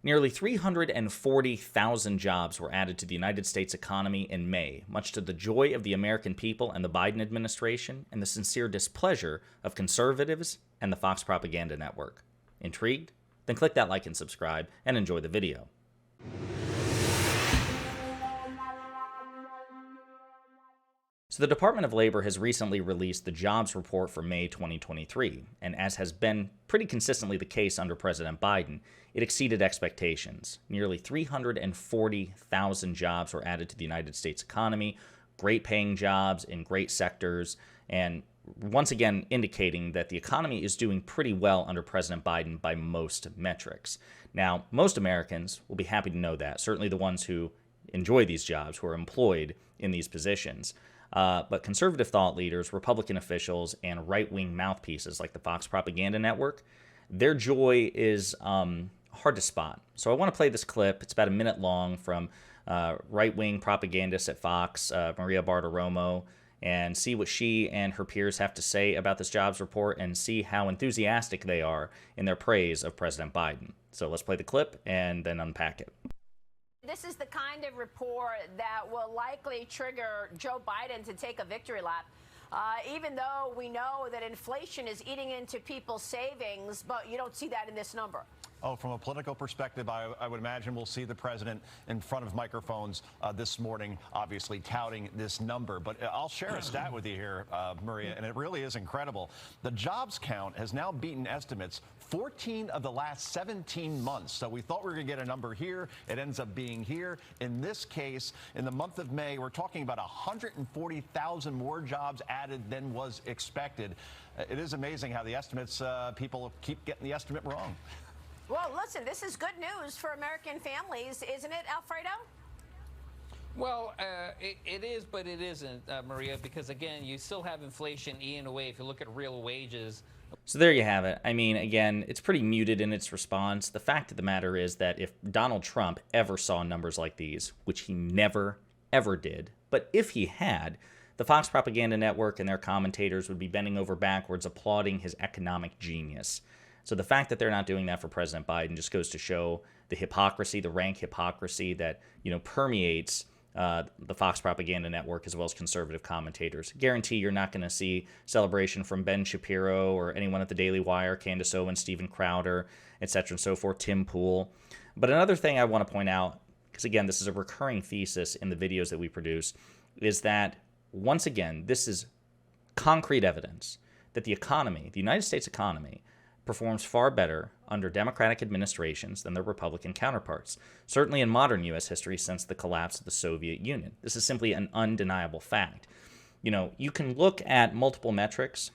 Nearly 340,000 jobs were added to the United States economy in May, much to the joy of the American people and the Biden administration, and the sincere displeasure of conservatives and the Fox propaganda network. Intrigued? Then click that like and subscribe, and enjoy the video. So the Department of Labor has recently released the jobs report for May 2023, and as has been pretty consistently the case under President Biden, it exceeded expectations. Nearly 340,000 jobs were added to the United States economy, great paying jobs in great sectors, and once again indicating that the economy is doing pretty well under President Biden by most metrics. Now, most Americans will be happy to know that, certainly the ones who enjoy these jobs, who are employed in these positions. But conservative thought leaders, Republican officials, and right-wing mouthpieces like the Fox propaganda network, their joy is hard to spot. So I want to play this clip. It's about a minute long from right-wing propagandists at Fox, Maria Bartiromo, and see what she and her peers have to say about this jobs report and see how enthusiastic they are in their praise of President Biden. So let's play the clip and then unpack it. This is the kind of report that will likely trigger Joe Biden to take a victory lap, even though we know that inflation is eating into people's savings, but you don't see that in this number. Oh, from a political perspective, I would imagine we'll see the president in front of microphones this morning, obviously touting this number. But I'll share a stat with you here, Maria, and it really is incredible. The jobs count has now beaten estimates 14 of the last 17 months. So we thought we were going to get a number here. It ends up being here. In this case, in the month of May, we're talking about 140,000 more jobs added than was expected. It is amazing how the estimates, people keep getting the estimate wrong. Well, listen, this is good news for American families, isn't it, Alfredo? Well, it is, but it isn't, Maria, because, again, you still have inflation eating away. If you look at real wages. So there you have it. I mean, again, it's pretty muted in its response. The fact of the matter is that if Donald Trump ever saw numbers like these, which he never, ever did, but if he had, the Fox propaganda network and their commentators would be bending over backwards applauding his economic genius. So the fact that they're not doing that for President Biden just goes to show the hypocrisy, the rank hypocrisy that, permeates the Fox propaganda network as well as conservative commentators. Guarantee you're not going to see celebration from Ben Shapiro or anyone at the Daily Wire, Candace Owens, Steven Crowder, etc. and so forth, Tim Pool. But another thing I want to point out, because again, this is a recurring thesis in the videos that we produce, is that once again, this is concrete evidence that the economy, the United States economy, performs far better under Democratic administrations than their Republican counterparts, certainly in modern U.S. history since the collapse of the Soviet Union. This is simply an undeniable fact. You can look at multiple metrics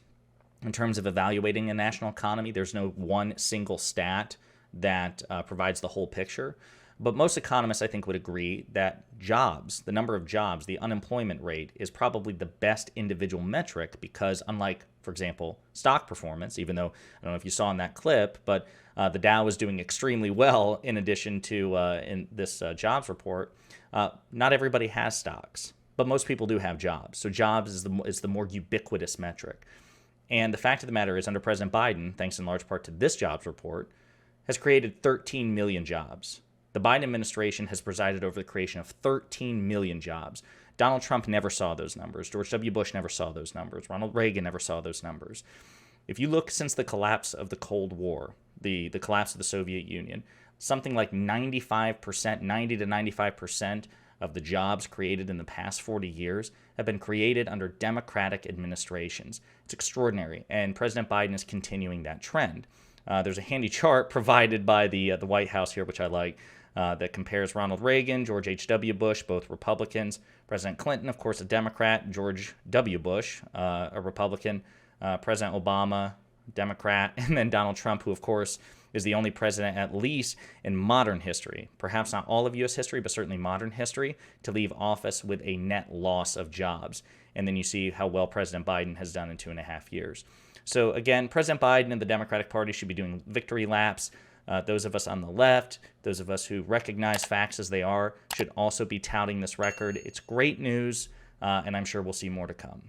in terms of evaluating a national economy. There's no one single stat that provides the whole picture. But most economists, I think, would agree that jobs, the number of jobs, the unemployment rate is probably the best individual metric because unlike, for example, stock performance, even though, I don't know if you saw in that clip, but the Dow is doing extremely well in addition to in this jobs report, not everybody has stocks, but most people do have jobs. So jobs is the more ubiquitous metric. And the fact of the matter is under President Biden, thanks in large part to this jobs report, has created 13 million jobs. The Biden administration has presided over the creation of 13 million jobs. Donald Trump never saw those numbers. George W. Bush never saw those numbers. Ronald Reagan never saw those numbers. If you look since the collapse of the Cold War, the collapse of the Soviet Union, something like 95%, 90 to 95% of the jobs created in the past 40 years have been created under Democratic administrations. It's extraordinary, and President Biden is continuing that trend. There's a handy chart provided by the White House here, which I like, that compares Ronald Reagan, George H.W. Bush, both Republicans, President Clinton, of course, a Democrat, George W. Bush, a Republican, President Obama, Democrat, and then Donald Trump, who, of course, is the only president, at least in modern history, perhaps not all of U.S. history, but certainly modern history, to leave office with a net loss of jobs. And then you see how well President Biden has done in 2.5 years. So again, President Biden and the Democratic Party should be doing victory laps. Those of us on the left, those of us who recognize facts as they are, should also be touting this record. It's great news, and I'm sure we'll see more to come.